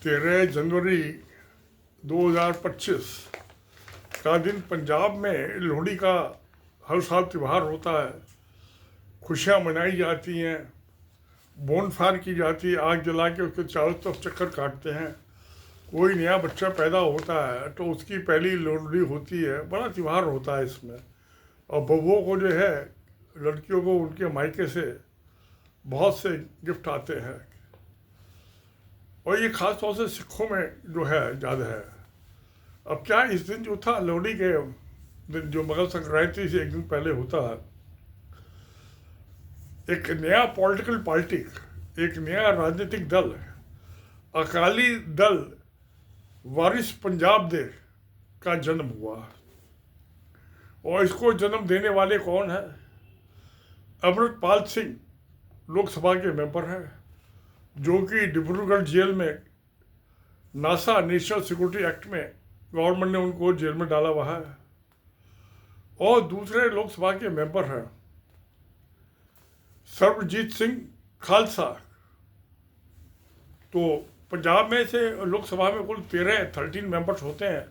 13 जनवरी 2025 का दिन पंजाब में लोहड़ी का हर साल त्यौहार होता है। खुशियाँ मनाई जाती हैं, बोनफायर की जाती है, आग जला के उसके चारों तरफ चक्कर काटते हैं। कोई नया बच्चा पैदा होता है तो उसकी पहली लोहड़ी होती है। बड़ा त्यौहार होता है इसमें। और बबुओं को जो है, लड़कियों को उनके मायके से बहुत से गिफ्ट आते हैं। और ये ख़ास तौर से सिखों में जो है ज़्यादा है। अब क्या इस दिन जो था लोहड़ी के दिन, जो मकर संक्रांति से एक दिन पहले होता है, एक नया पॉलिटिकल पार्टी, एक नया राजनीतिक दल, अकाली दल वारिस पंजाब दे का जन्म हुआ। और इसको जन्म देने वाले कौन है? अमृतपाल सिंह लोकसभा के मेंबर हैं, जो कि डिब्रूगढ़ जेल में नासा नेशनल सिक्योरिटी एक्ट में गवर्नमेंट ने उनको जेल में डाला हुआ है। और दूसरे लोकसभा के मेंबर हैं सर्वजीत सिंह खालसा। तो पंजाब में से लोकसभा में कुल 13 मेंबर्स होते हैं।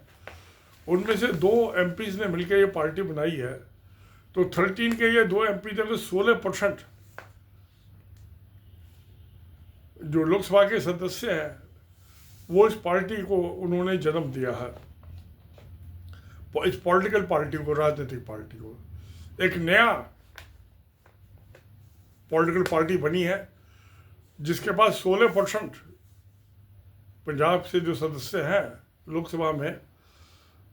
उनमें से 2 MPs ने मिलकर ये पार्टी बनाई है। तो 13 के ये 2 MP थे, तो 16% जो लोकसभा के सदस्य हैं वो इस पार्टी को उन्होंने जन्म दिया है। इस पॉलिटिकल पार्टी को, राजनीतिक पार्टी को एक नया पॉलिटिकल पार्टी बनी है, जिसके पास 16% पंजाब से जो सदस्य हैं लोकसभा में,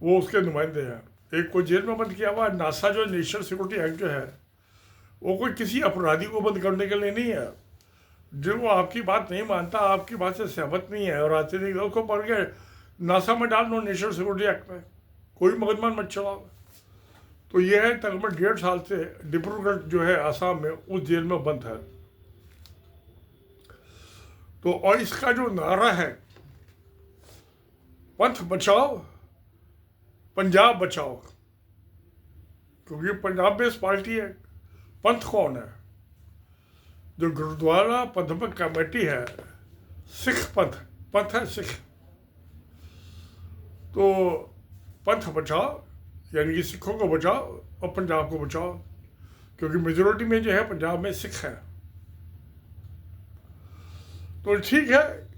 वो उसके नुमाइंदे हैं। एक को जेल में बंद किया हुआ। नासा जो नेशनल सिक्योरिटी एक्ट जो है, वो कोई किसी अपराधी को बंद करने के लिए नहीं है। जो वो आपकी बात नहीं मानता, आपकी बात से सहमत नहीं है और राजनीतिक दल को पढ़ के नासा में डाल दो, नेशनल सिक्योरिटी एक्ट में, कोई मुकदमा मत चलाओ। तो ये है तकरीबन 1.5 साल से डिब्रूगढ़ जो है आसाम में, उस जेल में बंद है। तो और इसका जो नारा है, पंथ बचाओ पंजाब बचाओ, क्योंकि पंजाब बेस्ड पार्टी है। पंथ कौन है? जो गुरुद्वारा पंथक कमेटी है, सिख पंथ है सिख। तो पंथ बचाओ यानी कि सिखों को बचाओ और पंजाब को बचाओ, क्योंकि मेजोरिटी में जो है पंजाब में सिख है। तो ठीक है,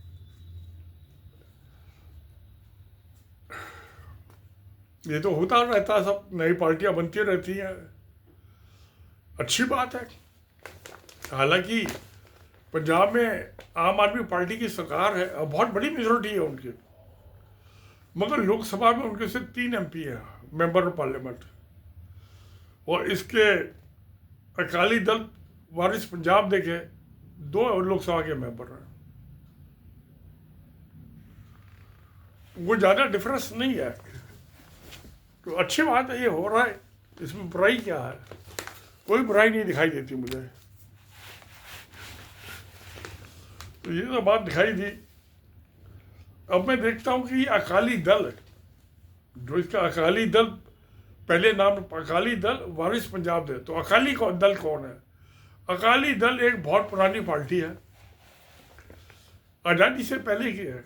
ये तो होता रहता है, सब नई पार्टियां बनती रहती हैं, अच्छी बात है। हालांकि पंजाब में आम आदमी पार्टी की सरकार है और बहुत बड़ी मेजोरिटी है उनकी, मगर लोकसभा में उनके से 3 MP हैं, मेंबर ऑफ पार्लियामेंट। और इसके अकाली दल वारिस पंजाब देखे 2 लोकसभा के मेंबर हैं। वो ज़्यादा डिफरेंस नहीं है, तो अच्छी बात है, ये हो रहा है, इसमें बुराई क्या है? कोई बुराई नहीं दिखाई देती मुझे। तो ये तो बात दिखाई दी। अब मैं देखता हूँ कि अकाली दल, जो इसका अकाली दल, पहले नाम अकाली दल वारिस पंजाब दे, तो अकाली दल कौन है? अकाली दल एक बहुत पुरानी पार्टी है, आज़ादी से पहले की है।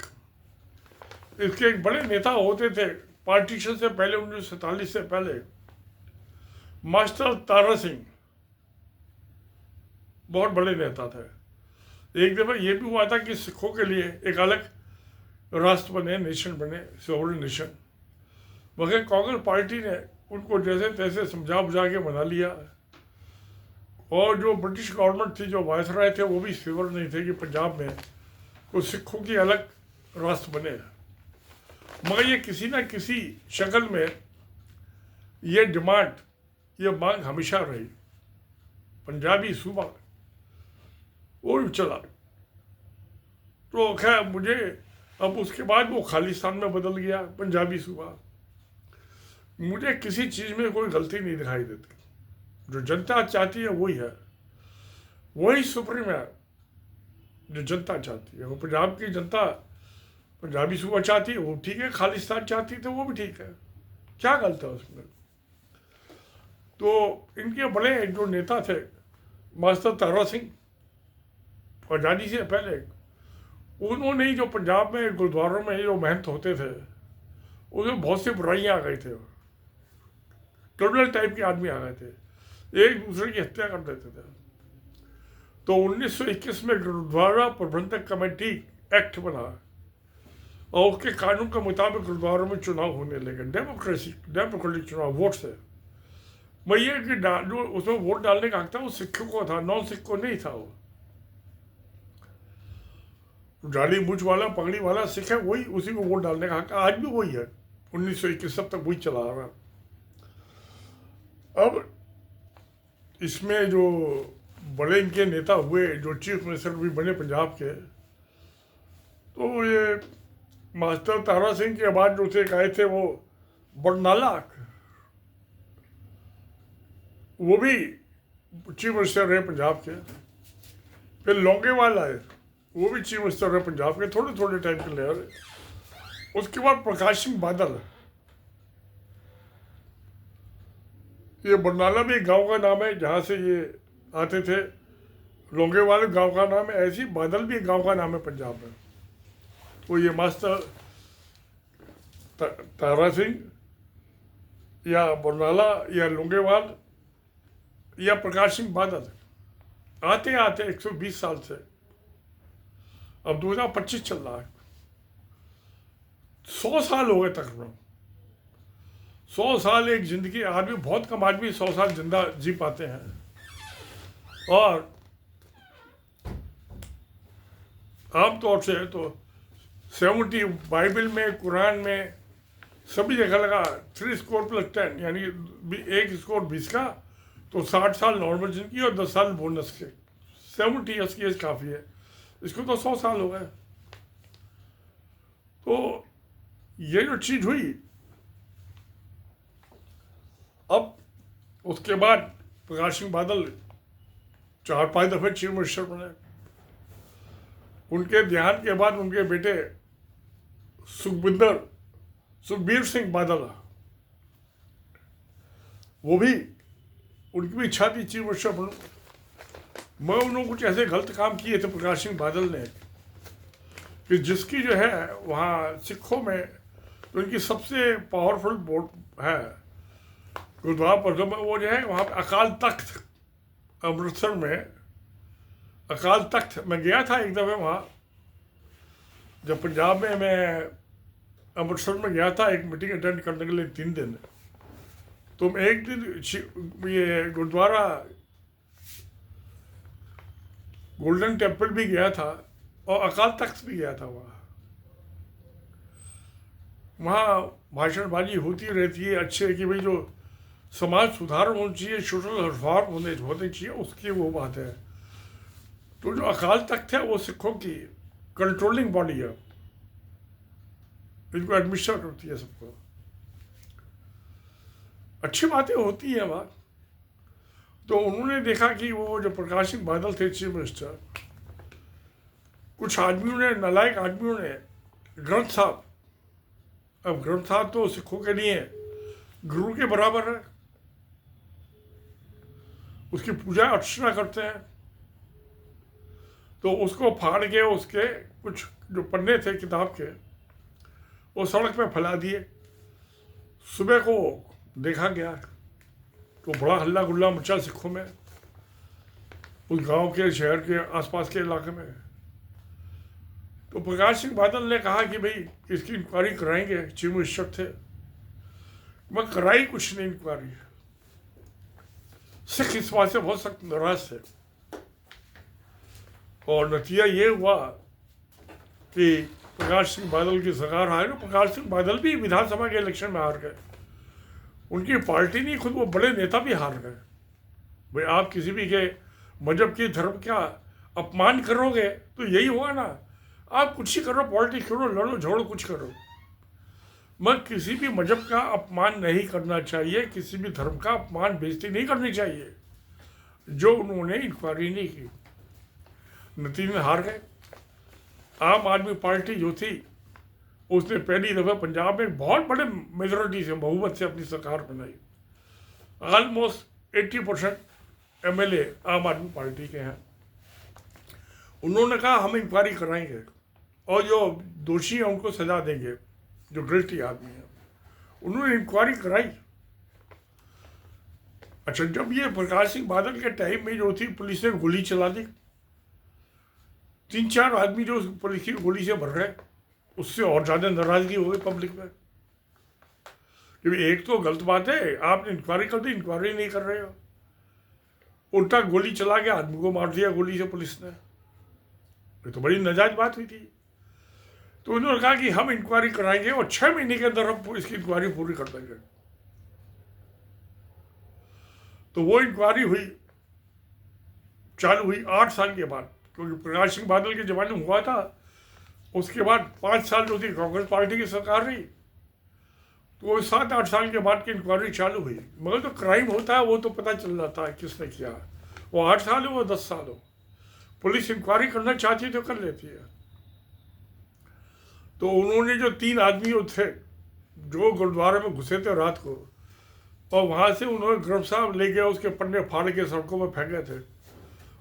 इसके एक बड़े नेता होते थे पार्टीशन से पहले, 1947 से पहले, मास्टर तारा सिंह, बहुत बड़े नेता थे। एक दफ़ा ये भी हुआ था कि सिखों के लिए एक अलग राष्ट्र बने, नेशन बने, सॉवरेन नेशन, मगर कांग्रेस पार्टी ने उनको जैसे तैसे समझा बुझा के बना लिया। और जो ब्रिटिश गवर्नमेंट थी, जो वायसराय थे, वो भी इस फेवर नहीं थे कि पंजाब में कोई सिखों की अलग राष्ट्र बने। मगर ये किसी न किसी शक्ल में ये डिमांड, ये मांग हमेशा रही, पंजाबी सूबा, और चला। तो खैर मुझे अब उसके बाद वो खालिस्तान में बदल गया पंजाबी सूबा। मुझे किसी चीज़ में कोई गलती नहीं दिखाई देती। जो जनता चाहती है वही है, वही सुप्रीम है जो जनता चाहती है। वो पंजाब की जनता पंजाबी सूबा चाहती है, वो ठीक है। खालिस्तान चाहती तो वो भी ठीक है, क्या गलत है उसमें? तो इनके बड़े जो नेता थे मास्टर तारा सिंह, आज़ादी से पहले, उन्होंने ही जो पंजाब में गुरुद्वारों में जो महंत होते थे उसमें बहुत सी बुराइयां आ गई थे, क्रिमिनल टाइप के आदमी आ गए थे, एक दूसरे की हत्या कर देते थे। तो 1921 में गुरुद्वारा प्रबंधक कमेटी एक्ट बना और उसके कानून के मुताबिक गुरुद्वारों में चुनाव होने लगे, डेमोक्रेटिक चुनाव वोट से। मैं ये कि जो उसमें वोट डालने का हक था वो सिखों को था, नॉन सिख को नहीं था। वो जाली मूछ वाला पगड़ी वाला सिख है, वही उसी को वोट डालने का हक, आज भी वही है। 1921 तक वही चला आ रहा। अब इसमें जो बड़े इनके नेता हुए, जो चीफ मिनिस्टर भी बने पंजाब के, तो ये मास्टर तारा सिंह के बाद जो थे आए थे वो बरनाला, वो भी चीफ मिनिस्टर रहे पंजाब के। फिर लौंगेवाल आए, वो भी चीफ मिनिस्टर रहे पंजाब के, थोड़े थोड़े टाइम के लिए रहे। उसके बाद प्रकाश सिंह बादल, ये बरनाला भी एक गांव का नाम है जहाँ से ये आते थे। लौंगेवाल गांव का नाम है, ऐसी बादल भी एक गांव का नाम है पंजाब में। तो ये मास्टर तारा सिंह या बरनाला या लौंगेवाल या प्रकाश सिंह बादल आते आते 120 साल से अब 2025 चल रहा है, 100 साल हो गए तकरीबन। 100 साल एक जिंदगी, आदमी बहुत कम आदमी 100 साल जिंदा जी पाते हैं। और आमतौर से तो 70 बाइबल में, कुरान में, सभी जगह लगा 3 स्कोर + 10, यानी 1 स्कोर 20 का, तो 60 साल नॉर्मल जिंदगी और 10 साल बोनस के। 70 ईयर्स की एज काफ़ी है, इसको तो 100 साल हो गए। तो ये जो चीज़ हुई, अब उसके बाद प्रकाश सिंह बादल 4-5 दफ़े चीफ मिनिस्टर बने। उनके देहांत के बाद उनके बेटे सुखबीर सिंह बादल, वो भी, उनकी भी इच्छा थी चीफ मिनिस्टर बनूं। मैं उन्होंने कुछ ऐसे गलत काम किए थे प्रकाश सिंह बादल ने कि जिसकी जो है वहाँ सिखों में उनकी सबसे पावरफुल बोर्ड है गुरुद्वारा पर, वो जो है वहाँ पे अकाल तख्त, अमृतसर में अकाल तख्त। मैं गया था एक दफ़े वहाँ, जब पंजाब में मैं अमृतसर में गया था एक मीटिंग अटेंड करने के लिए 3 दिन। तो मैं एक दिन ये गुरुद्वारा गोल्डन टेम्पल भी गया था और अकाल तख्त भी गया था। वहाँ भाषणबाजी होती रहती है अच्छे, कि भाई जो समाज सुधार होना चाहिए, सोशल रिफॉर्म होने चाहिए, उसकी वो बात है। तो जो अकाल तख्त है वो सिखों की कंट्रोलिंग बॉडी है, इनको एडमिनिस्टर करती है सबको। अच्छी बातें होती हैं वहाँ। तो उन्होंने देखा कि वो जो प्रकाश सिंह बादल थे चीफ मिनिस्टर, कुछ आदमियों ने, नालायक आदमियों ने, ग्रंथ साहब, अब ग्रंथ साहब तो सिखों के लिए गुरु के बराबर है, उसकी पूजा अर्चना करते हैं, तो उसको फाड़ के उसके कुछ जो पन्ने थे किताब के वो सड़क पे फैला दिए। सुबह को देखा गया तो बड़ा हल्ला गुल्ला मचा सिखों में, उस गांव के, शहर के, आसपास के इलाके में। तो प्रकाश सिंह बादल ने कहा कि भाई इसकी इंक्वायरी कराएंगे, चीफ मिनिस्टर थे। मैं कराई कुछ नहीं इंक्वायरी। सिख इस बात से बहुत सख्त नाराज थे और नतीजा ये हुआ कि प्रकाश सिंह बादल की सरकार हारे। प्रकाश सिंह बादल भी विधानसभा के इलेक्शन में हार गए, उनकी पार्टी नहीं, खुद वो बड़े नेता भी हार गए। भाई आप किसी भी के मजहब की, धर्म का अपमान करोगे तो यही हुआ ना, आप कुछ ही करो, पॉलिटिक्स करो, लड़ो झगड़ो, कुछ करो। मैं किसी भी मजहब का अपमान नहीं करना चाहिए, किसी भी धर्म का अपमान, बेइज्जती नहीं करनी चाहिए, जो उन्होंने इंक्वायरी नहीं की। नतीजे में हार गए। आम आदमी पार्टी जो थी उसने पहली दफ़ा पंजाब में बहुत बड़े मेजोरिटी से, बहुमत से अपनी सरकार बनाई। ऑलमोस्ट 80% MLA आम आदमी पार्टी के हैं। उन्होंने कहा हम इंक्वायरी कराएंगे। और जो दोषी हैं उनको सजा देंगे, जो गिल्टी आदमी है। उन्होंने इंक्वायरी कराई। अच्छा, जब ये प्रकाश सिंह बादल के टाइम में जो थी, पुलिस ने गोली चला दी, 3-4 आदमी जो पुलिस की गोली से मर गए, उससे और ज़्यादा नाराज़गी हो गई पब्लिक में। क्योंकि एक तो गलत बात है, आपने इंक्वायरी कर दी, इंक्वायरी नहीं कर रहे हो, उल्टा गोली चला के आदमी को मार दिया गोली से पुलिस ने। ये तो बड़ी नाजायज बात हुई थी। तो उन्होंने कहा कि हम इंक्वायरी कराएंगे और 6 महीने के अंदर हम इसकी इंक्वायरी पूरी कर देंगे। तो वो इंक्वायरी हुई, चालू हुई 8 साल के बाद, क्योंकि प्रकाश सिंह बादल के ज़माने में हुआ था। उसके बाद 5 साल जो थी कांग्रेस पार्टी की सरकार रही, तो 7-8 साल के बाद की इंक्वायरी चालू हुई। मगर जो क्राइम होता है वो तो पता चल जाता है किसने किया, वो 8 साल हो वो 10 साल हो, पुलिस इंक्वायरी करना चाहती तो कर लेती है। तो उन्होंने जो 3 आदमी थे जो गुरुद्वारे में घुसे थे रात को, और वहाँ से उन्होंने ग्रफ साहब ले गया, उसके पन्ने फाड़ के सड़कों में फेंके थे,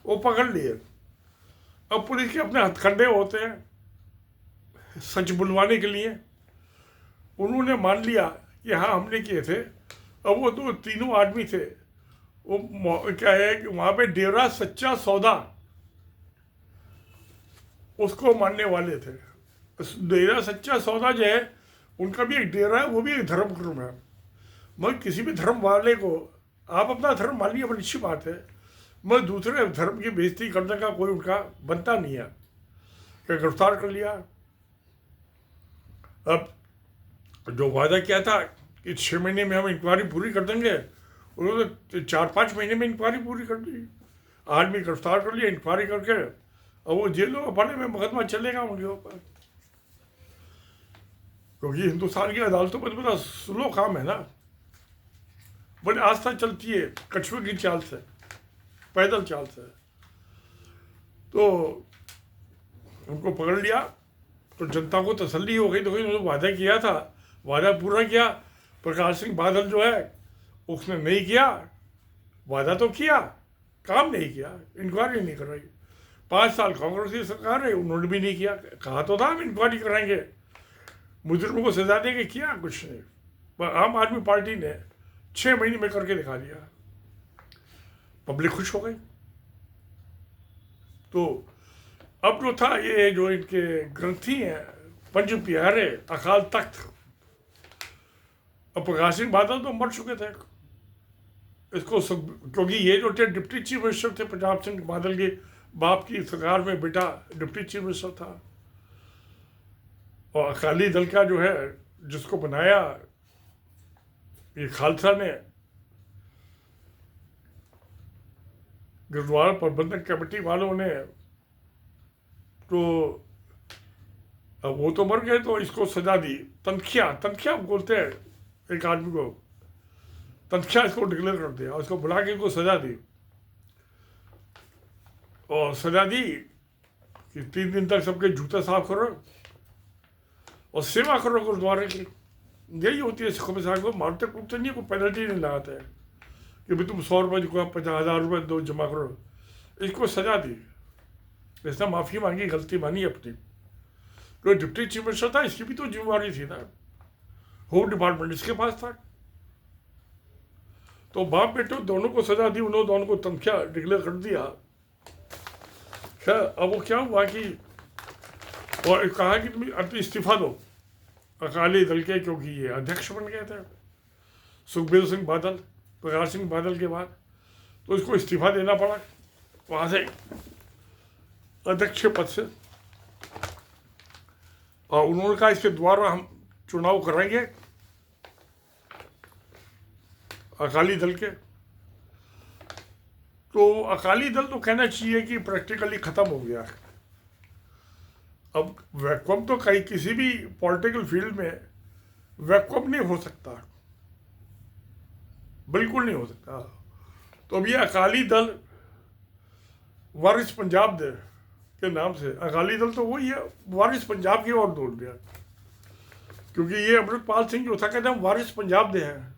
वो पकड़ लिए। अब पुलिस के अपने हथकंडे होते हैं सच बुलवाने के लिए। उन्होंने मान लिया कि हाँ हमने किए थे। अब वो तो तीनों आदमी थे, वो क्या है कि वहाँ पे डेरा सच्चा सौदा उसको मानने वाले थे। डेरा सच्चा सौदा जो है उनका भी एक डेरा है, वो भी एक धर्म गुरु है। मगर किसी भी धर्म वाले को आप अपना धर्म मानिए, बड़ी अच्छी बात है, मगर दूसरे धर्म की बेइज्जती करने का कोई उनका बनता नहीं है। क्या गिरफ्तार कर लिया। अब जो वादा किया था कि 6 महीने में हम इंक्वायरी पूरी कर देंगे, उन्होंने 4-5 महीने में इंक्वायरी पूरी कर दी। आदमी गिरफ्तार कर लिया इंक्वायरी करके, और वो जेलों में बड़े में मुकदमा चलेगा उनके ऊपर। क्योंकि हिंदुस्तान की अदालतों में तो बड़ा स्लो काम है ना, बड़ी आस्था चलती है, कछुए की चाल से, पैदल चाल से। तो उनको पकड़ लिया तो जनता को तसल्ली हो गई, तो उन्होंने वादा किया था, वादा पूरा किया। प्रकाश सिंह बादल जो है उसने नहीं किया, वादा तो किया, काम नहीं किया, इंक्वायरी नहीं कराई। 5 साल कांग्रेस की सरकार है, उन्होंने भी नहीं किया। कहा तो था हम इंक्वायरी कराएंगे, मुजरिमों को सजा देंगे, किया कुछ नहीं। पर आम आदमी पार्टी ने 6 महीने में करके दिखा दिया, पब्लिक खुश हो गई। तो अब जो था ये जो इनके ग्रंथी हैं पंज प्यारे अकाल तख्त, अब प्रकाश सिंह बादल तो मर चुके थे इसको क्योंकि ये जो थे डिप्टी चीफ मिनिस्टर थे, प्रताप सिंह बादल के बाप की सरकार में बेटा डिप्टी चीफ मिनिस्टर था। और अकाली दल का जो है जिसको बनाया ये खालसा ने, गुरुद्वारा प्रबंधक कमेटी वालों ने, तो अब वो तो मर गए तो इसको सजा दी। तनख्या बोलते हैं एक आदमी को, तनख्या इसको डिक्लेयर कर दिया, उसको बुला के इसको सजा दी। और सजा दी कि 3 दिन तक सबके जूते साफ करो और सेवा करो गुरुद्वारे की। यही होती है सिखों में, साहब को मारते कूटते नहीं, कोई पेनल्टी नहीं लगाते हैं कि भाई तुम 100 रुपये को 50,000 रुपये दो जमा करो। इसको सजा दी, इसने माफ़ी मांगी, गलती मानी अपनी। तो डिप्टी चीफ मिनिस्टर था, इसकी भी तो जिम्मेवारी थी ना, होम डिपार्टमेंट इसके पास था। तो बाप बेटो दोनों को सजा दी, उन्होंने दोनों को तनख्याह डिक्लेयर कर दिया। खैर अब वो क्या हुआ कि और कहा कि तुम अब इस्तीफा दो अकाली दल के, क्योंकि ये अध्यक्ष बन गए थे सुखबीर सिंह बादल, प्रकाश सिंह बादल के बाद, तो इसको इस्तीफा देना पड़ा वहाँ से अध्यक्ष पद से। और उन्होंने कहा इसके द्वारा हम चुनाव कराएंगे अकाली दल के। तो अकाली दल तो कहना चाहिए कि प्रैक्टिकली ख़त्म हो गया है। अब वैक्यूम तो कहीं किसी भी पॉलिटिकल फील्ड में वैक्यूम नहीं हो सकता, बिल्कुल नहीं हो सकता। तो अब ये अकाली दल वारिस पंजाब दे के नाम से, अकाली दल तो वही है, वारिस पंजाब की ओर दौड़ गया, क्योंकि ये अमृतपाल सिंह जो था कहते हैं वारिस पंजाब दे हैं।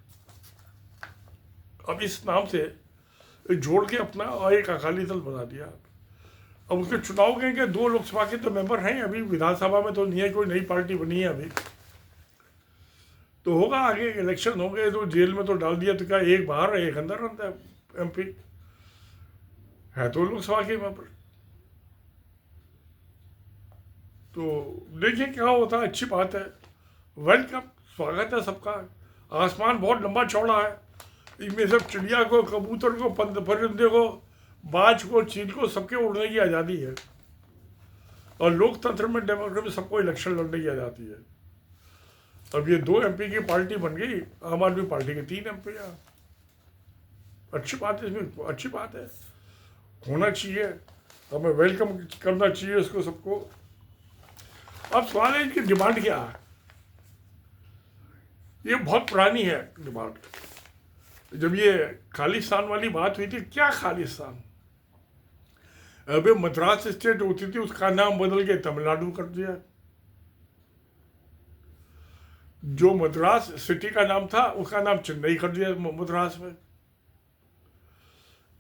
अब इस नाम से जोड़ के अपना और एक अकाली दल बना दिया। अब उसके चुनाव कहेंगे, 2 लोकसभा के तो मेंबर हैं, अभी विधानसभा में तो नहीं है, कोई नई पार्टी बनी है अभी, तो होगा आगे इलेक्शन होंगे, तो जेल में तो डाल दिया तो क्या एक बाहर है एक अंदर रहता है एमपी, है तो लोकसभा के मेंबर। तो देखिए क्या होता है, अच्छी बात है, वेलकम, स्वागत है सबका। आसमान बहुत लंबा चौड़ा है, इनमें सब चिड़िया को, कबूतर को, परिंदे को, बाज को, चील को, सबके उड़ने की आज़ादी है। और लोकतंत्र में, डेमोक्रेसी में सबको इलेक्शन लड़ने की आज़ादी है। अब ये 2 एमपी की पार्टी बन गई, आम आदमी पार्टी के 3 एमपी। अच्छी बात है, इसमें अच्छी बात है, होना चाहिए, हमें वेलकम करना चाहिए इसको सबको। अब सवाल है इनकी डिमांड क्या है। ये बहुत पुरानी है डिमांड। जब ये खालिस्तान वाली बात हुई थी, क्या खालिस्तान, अबे मद्रास स्टेट होती थी, उसका नाम बदल के तमिलनाडु कर दिया। जो मद्रास सिटी का नाम था उसका नाम चेन्नई कर दिया मद्रास में।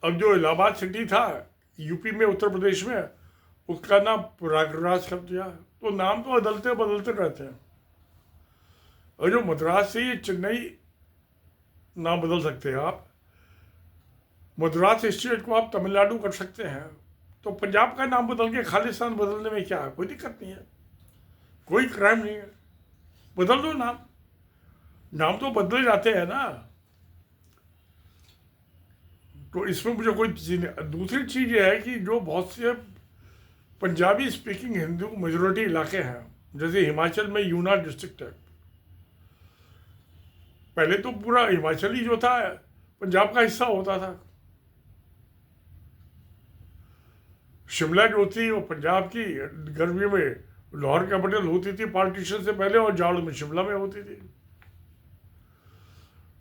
अब जो इलाहाबाद सिटी था यूपी में, उत्तर प्रदेश में, उसका नाम प्रयागराज कर दिया। तो नाम तो बदलते बदलते रहते हैं। और जो मद्रास से ये चेन्नई नाम बदल सकते हैं आप, मद्रास स्टेट को आप तमिलनाडु कर सकते हैं, तो पंजाब का नाम बदल के खालिस्तान बदलने में क्या है, कोई दिक्कत नहीं है, कोई क्राइम नहीं है, बदल दो नाम, नाम तो बदले जाते हैं ना। तो इसमें मुझे कोई चीज़ नहीं। दूसरी चीज़ ये है कि जो बहुत से पंजाबी स्पीकिंग हिंदू मेजोरिटी इलाके हैं, जैसे हिमाचल में यूना डिस्ट्रिक्ट है, पहले तो पूरा हिमाचल ही जो था पंजाब का हिस्सा होता था। शिमला जो थी वो पंजाब की, गर्मी में लाहौर कैपिटल होती थी पार्टीशन से पहले, और जाड़ में शिमला में होती थी।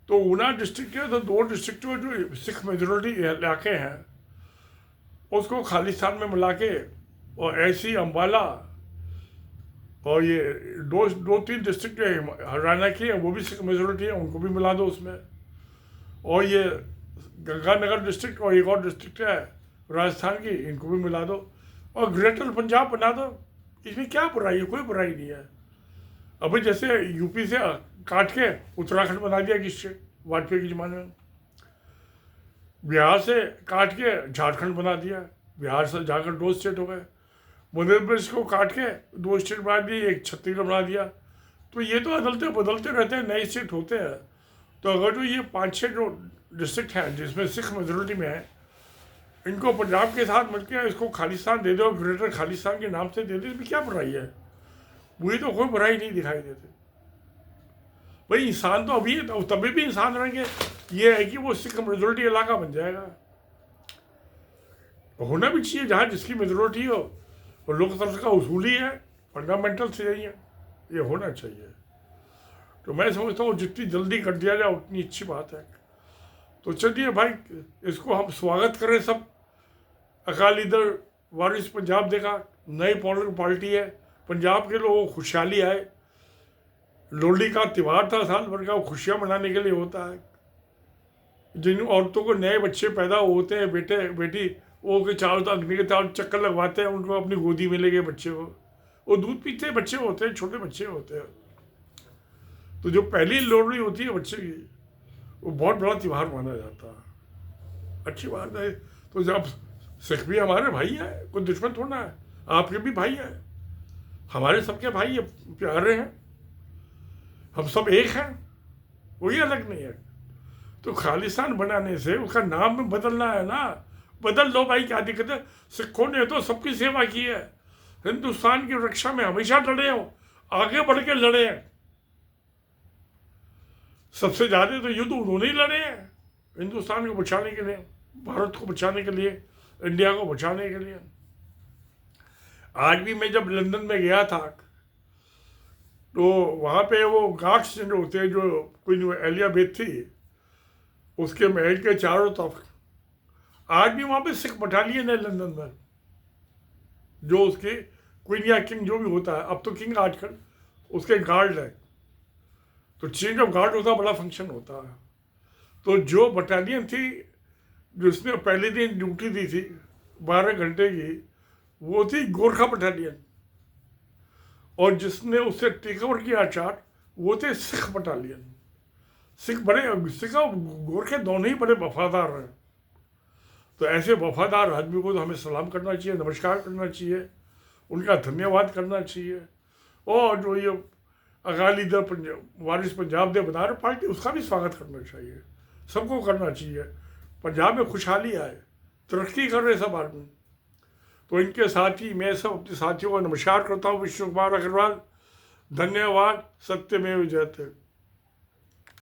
तो ऊना डिस्ट्रिक्ट के तो 2 डिस्ट्रिक्ट में जो सिख मेजोरिटी इलाके हैं उसको खालिस्तान में मिला के, और ऐसी अम्बाला और ये 2-3 डिस्ट्रिक्ट हरियाणा की है, वो भी सिख मेजोरिटी है, उनको भी मिला दो उसमें। और ये गंगानगर डिस्ट्रिक्ट और एक और डिस्ट्रिक्ट है राजस्थान की, इनको भी मिला दो और ग्रेटर पंजाब बना दो। इसमें क्या बुराई है, कोई बुराई नहीं है। अभी जैसे यूपी से काट के उत्तराखंड बना दिया किससे, वाजपेयी के ज़माने में, बिहार से काट के झारखंड बना दिया, बिहार से झारखंड 2 स्टेट हो गए, मध्य प्रदेश को काट के 2 स्टेट बना दिए, एक छत्तीसगढ़ बना दिया। तो ये तो बदलते बदलते रहते हैं, नए स्टेट होते हैं। तो अगर जो ये 5-6 जो डिस्ट्रिक्ट हैं जिसमें सिख मेजोरिटी में है, इनको पंजाब के साथ मिलकर इसको खालिस्तान दे दो, ग्रेटर खालिस्तान के नाम से दे दो, इसमें क्या बुराई है, मुझे तो कोई बुराई नहीं दिखाई देती। भाई इंसान तो अभी तो तभी भी इंसान रहेंगे, ये है कि वो सिख मेजोरिटी इलाका बन जाएगा। होना भी चाहिए जहाँ जिसकी मेजोरिटी हो, और लोकतंत्र का उसूल ही है, फंडामेंटल से यही है, ये होना चाहिए। तो मैं समझता हूँ जितनी जल्दी कर दिया जाए उतनी अच्छी बात है। तो चलिए भाई, इसको हम स्वागत करें सब। अकाली दल वारिस पंजाब देखा, नई पॉलिटिकल पार्टी है, पंजाब के लोगों को खुशहाली आए। लोहड़ी का त्यौहार था साल भर का, वो खुशियाँ मनाने के लिए होता है। जिन औरतों को नए बच्चे पैदा होते हैं, बेटे बेटी, वो के चारों अग्नि के चारों चक्कर लगवाते हैं, उनको अपनी गोदी में लेके बच्चे को, वो दूध पीते बच्चे होते हैं, छोटे बच्चे होते हैं। तो जो पहली लोहड़ी होती है बच्चे की, वो बहुत बड़ा त्यौहार माना जाता है, अच्छी बात है। तो जब सिख भी हमारे भाई हैं, कोई दुश्मन थोड़ा है, आपके भी भाई हैं, हमारे सबके भाई प्यारे हैं, हम सब एक हैं, कोई अलग नहीं है। तो खालिस्तान बनाने से उसका नाम में बदलना है ना, बदल लो भाई, क्या दिक्कत है। सिखों ने तो सबकी सेवा की है, हिंदुस्तान की रक्षा में हमेशा लड़े हो, आगे बढ़ के लड़े हैं। सबसे ज़्यादा तो युद्ध उन्होंने ही लड़े हैं, हिंदुस्तान को बचाने के लिए, भारत को बचाने के लिए, इंडिया को बचाने के लिए। आज भी मैं जब लंदन में गया था, तो वहाँ पे वो गार्ड्स जो होते हैं, जो क्वीन एलिजाबेथ थी उसके महल के चारों तरफ, आज भी वहाँ पे सिख बटालियन है लंदन में, जो उसके क्वीन या किंग जो भी होता है, अब तो किंग आजकल, उसके गार्ड है। तो चेंज ऑफ गार्ड होता, बड़ा फंक्शन होता है। तो जो बटालियन थी जिसने पहले दिन ड्यूटी दी थी 12 घंटे की, वो थी गोरखा बटालियन, और जिसने उससे टेक ओवर किया आचार वो थे सिख बटालियन। सिख और गोरखे दोनों ही बड़े वफादार हैं। तो ऐसे वफादार आदमी को तो हमें सलाम करना चाहिए, नमस्कार करना चाहिए, उनका धन्यवाद करना चाहिए। और जो ये अकाली दल वारिस पंजाब दे बना रहे पार्टी, उसका भी स्वागत करना चाहिए, सबको करना चाहिए। पंजाब में खुशहाली आए, तरक्की कर रहे सब आदमी। तो इनके साथ ही मैं सब अपने साथियों को नमस्कार करता हूँ। विष्णु कुमार अग्रवाल, धन्यवाद। सत्यमेव जयते।